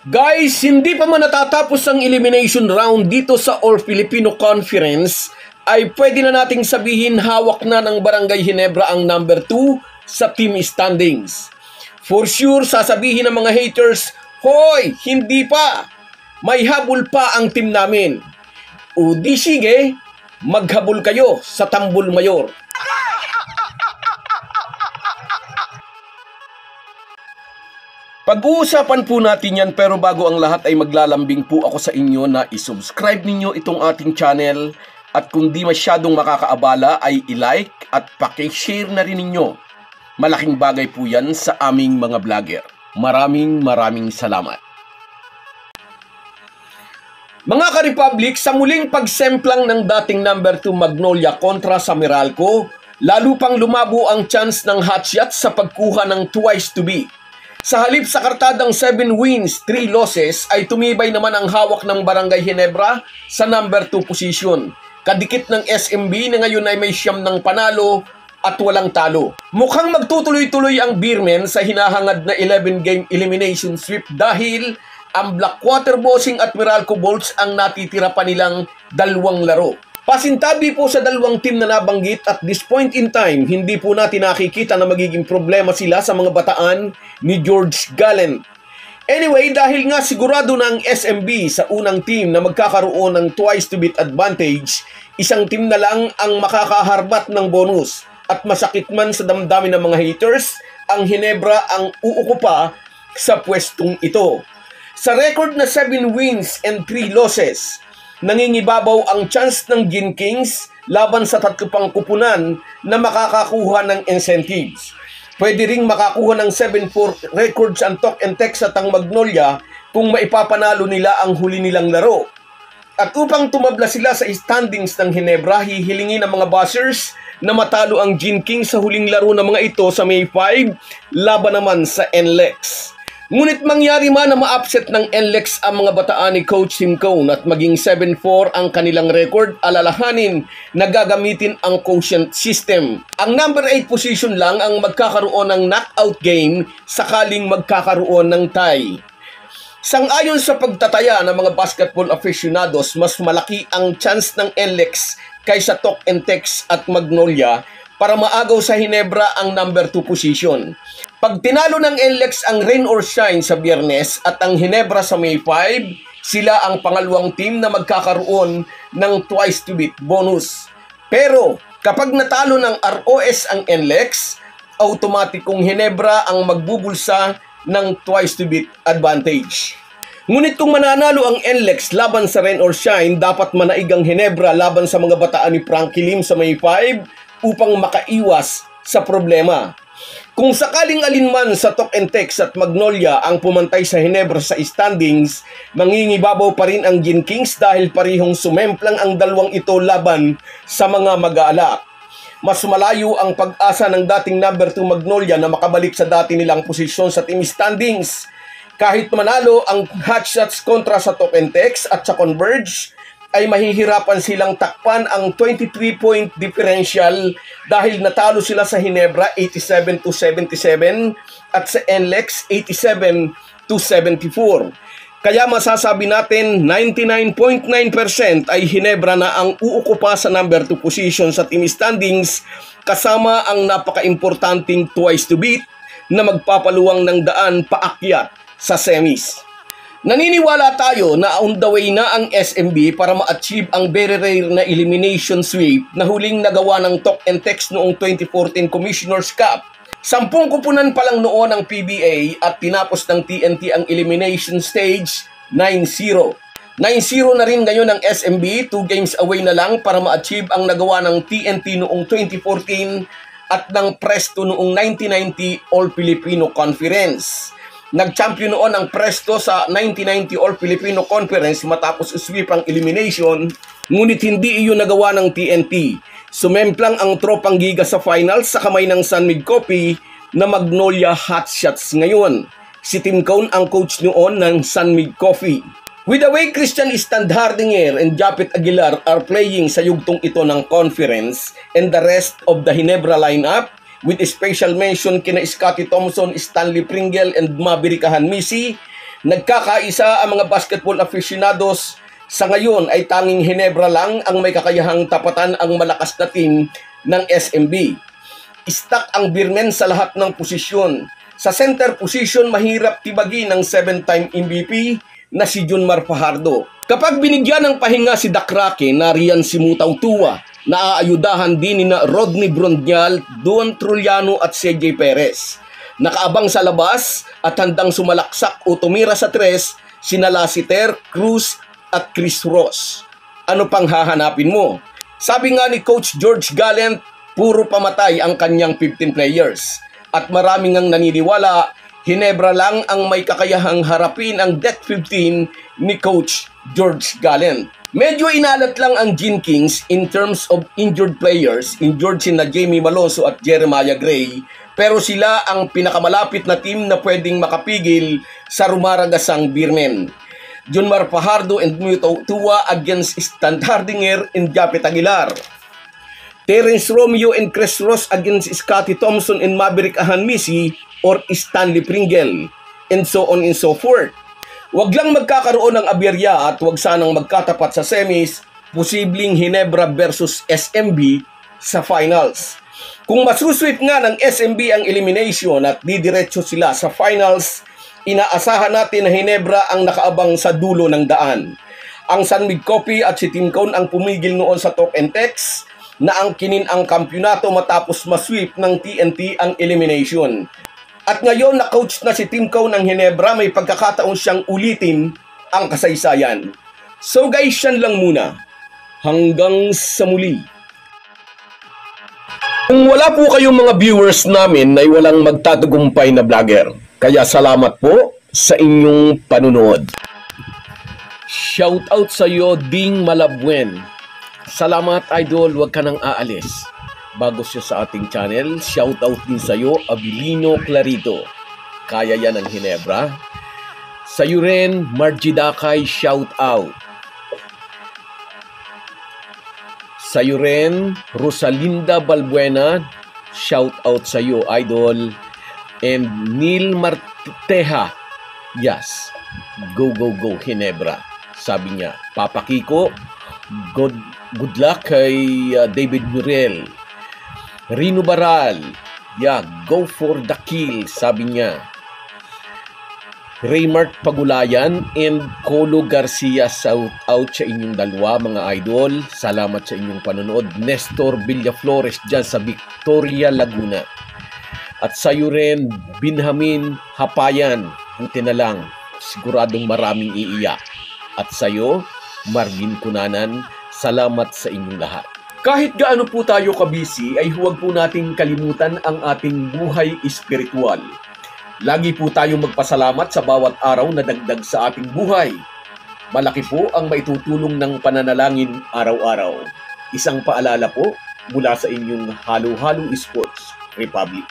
Guys, hindi pa man natatapos ang elimination round dito sa All-Filipino Conference, ay pwede na nating sabihin hawak na ng Barangay Ginebra ang number 2 sa team standings. For sure, sasabihin ng mga haters, "Hoy, hindi pa! May habol pa ang team namin." O di sige, maghabol kayo sa Tambol Mayor. Pag-uusapan po natin yan, pero bago ang lahat ay maglalambing po ako sa inyo na isubscribe ninyo itong ating channel at kung di masyadong makakaabala ay i-like at paki-share na rin ninyo. Malaking bagay po yan sa aming mga vlogger. Maraming salamat. Mga ka-Republic, sa muling pagsemplang ng dating number 2 Magnolia kontra sa Meralco, lalo pang lumabo ang chance ng Hotshot sa pagkuha ng twice to be. Sa halip sa kartadang 7 wins, 3 losses, ay tumibay naman ang hawak ng Barangay Ginebra sa number 2 position. Kadikit ng SMB na ngayon ay may siyam ng panalo at walang talo. Mukhang magtutuloy-tuloy ang Beermen sa hinahangad na 11-game elimination sweep dahil ang Blackwater Bossing at Meralco Bolts ang natitira pa nilang 2 laro. Pasintabi po sa dalawang team na nabanggit at this point in time, hindi po natin nakikita na magiging problema sila sa mga bataan ni George Gallen. Anyway, dahil nga sigurado na ang SMB sa unang team na magkakaroon ng twice to beat advantage, isang team na lang ang makakaharbat ng bonus. At masakit man sa damdamin ng mga haters, ang Ginebra ang uukupa sa pwestong ito. Sa record na 7 wins and 3 losses, nangingibabaw ang chance ng Gin Kings laban sa 3 pang kupunan na makakakuha ng incentives. Pwede ring makakuha ng 7-4 records ang Tok and Tex at ang Magnolia kung maipapanalo nila ang huli nilang laro. At upang tumabla sila sa standings ng Ginebra, hihilingin ng mga Buzzers na matalo ang Gin Kings sa huling laro ng mga ito sa May 5, laban naman sa NLEX. Ngunit mangyari man na ma-upset ng NLEX ang mga bataan ni Coach Tim Cone at maging 7-4 ang kanilang record, alalahanin na gagamitin ang quotient system. Ang number 8 position lang ang magkakaroon ng knockout game sakaling magkakaroon ng tie. Sang-ayon sa pagtataya ng mga basketball aficionados, mas malaki ang chance ng NLEX kaysa Tok and Tex at Magnolia para maagaw sa Ginebra ang number 2 position. Pag tinalo ng NLEX ang rain or shine sa Biyernes at ang Ginebra sa May 5, sila ang pangalawang team na magkakaroon ng twice to beat bonus. Pero kapag natalo ng ROS ang NLEX, automatikong Ginebra ang magbubulsa ng twice to beat advantage. Ngunit kung mananalo ang NLEX laban sa rain or shine, dapat manaig ang Ginebra laban sa mga bataan ni Frankie Lim sa May 5 upang makaiwas sa problema. Kung sakaling alinman sa Tok and Tex at Magnolia ang pumantay sa Ginebra sa standings, mangingibabaw pa rin ang Gin Kings dahil parihong sumemplang ang dalawang ito laban sa mga mag-aalak. Mas malayo ang pag-asa ng dating number 2 Magnolia na makabalik sa dati nilang posisyon sa team standings. Kahit manalo ang Hotshots kontra sa Tok and Tex at sa Converge, ay mahihirapan silang takpan ang 23-point differential dahil natalo sila sa Ginebra 87-77 at sa NLEX 87-74. Kaya masasabi natin 99.9% ay Ginebra na ang uukupa sa number 2 position sa team standings kasama ang napaka-importanting twice to beat na magpapaluwang ng daan paakyat sa semis. Naniniwala tayo na on the way na ang SMB para ma-achieve ang very rare na elimination sweep na huling nagawa ng Tok and Tex noong 2014 Commissioner's Cup. 10 kupunan pa lang noon ang PBA at tinapos ng TNT ang elimination stage 9-0. 9-0 na rin ngayon ang SMB, 2 games away na lang para ma-achieve ang nagawa ng TNT noong 2014 at ng Presto noong 1990 All-Filipino Conference. Nag-champion noon ang Presto sa 1990 All-Filipino Conference matapos sweep ang elimination, ngunit hindi iyon nagawa ng TNT. Sumemplang ang tropang Giga sa finals sa kamay ng Sunmig Coffee na Magnolia Hotshots ngayon. Si Tim Cone ang coach noon ng Sunmig Coffee. With the way Christian Standhardinger and Japet Aguilar are playing sa yugtong ito ng conference and the rest of the Ginebra lineup, with special mention kina Scotty Thompson, Stanley Pringle, and Maverick Hanmisi, Nagkakaisa ang mga basketball aficionados. Sa ngayon ay tanging Ginebra lang ang may kakayahang tapatan ang malakas na team ng SMB. Stuck ang Beermen sa lahat ng posisyon. Sa center position, mahirap tibagin ng 7-time MVP na si Junmar Fajardo. Kapag binigyan ng pahinga si Dakrake, nariyan si Mutaw Tua, naaayudahan din ni na Rodney Brondal, Don Trullano at CJ Perez. Nakaabang sa labas at handang sumalaksak o tumira sa tres sina Lassiter, Cruz at Chris Ross. Ano pang hahanapin mo? Sabi nga ni Coach George Gallant, puro pamatay ang kanyang 15 players. At maraming ang naniniwala, Ginebra lang ang may kakayahang harapin ang Death 15 ni Coach George Gallant. Medyo inalat lang ang Gene Kings in terms of injured players. Injured sina Jamie Maloso at Jeremiah Gray. Pero sila ang pinakamalapit na team na pwedeng makapigil sa rumaragasang Beermen. Junmar Fajardo and Mutaw Tua against Stan Hardinger and Japet Aguilar. Terence Romeo and Chris Ross against Scotty Thompson and Maverick Ahanmisi or Stanley Pringle. And so on and so forth. Wag lang magkakaroon ng aberya at wag sanang magkatapat sa semis, posibleng Ginebra versus SMB sa finals. Kung masusweep nga ng SMB ang elimination at didiretso sila sa finals, inaasahan natin na Ginebra ang nakaabang sa dulo ng daan. Ang San Mig Coffee at si Tim Cone ang pumigil noon sa talk and text na angkinin ang kampyonato matapos masweep ng TNT ang elimination. At ngayon na coach na si Tim Cone ng Ginebra, may pagkakataon siyang ulitin ang kasaysayan. So guys, yan lang muna. Hanggang sa muli. Kung wala po kayong mga viewers namin ay walang magtatagumpay na vlogger. Kaya salamat po sa inyong panunood. Shoutout sa iyo, Ding Malabuen. Salamat idol, wag ka nang aalis. Bago siya sa ating channel, shoutout din sa iyo, Abilino Clarito. Kaya yan ang Ginebra. Sa iyo rin, Margie Dakay, shoutout. Sa iyo rin, Rosalinda Balbuena, shoutout sa iyo, idol. And Neil Marteja, yes, go, go, go, Ginebra. Sabi niya, Papa Kiko, good luck kay David Muriel. Rino Baral, yeah, go for the kill, sabi niya. Raymart Pagulayan and Colo Garcia, shout out sa inyong dalawa mga idol. Salamat sa inyong panonood. Nestor Villaflores dyan sa Victoria, Laguna. At sa iyo rin, Binhamin Hapayan, buti na lang, siguradong maraming iiyak. At sa iyo, Marvin Kunanan, salamat sa inyong lahat. Kahit gaano po tayo kabisi, ay huwag po nating kalimutan ang ating buhay espiritual. Lagi po tayong magpasalamat sa bawat araw na dagdag sa ating buhay. Malaki po ang maitutulong ng pananalangin araw-araw. Isang paalala po mula sa inyong Halo Halo Sports Republic.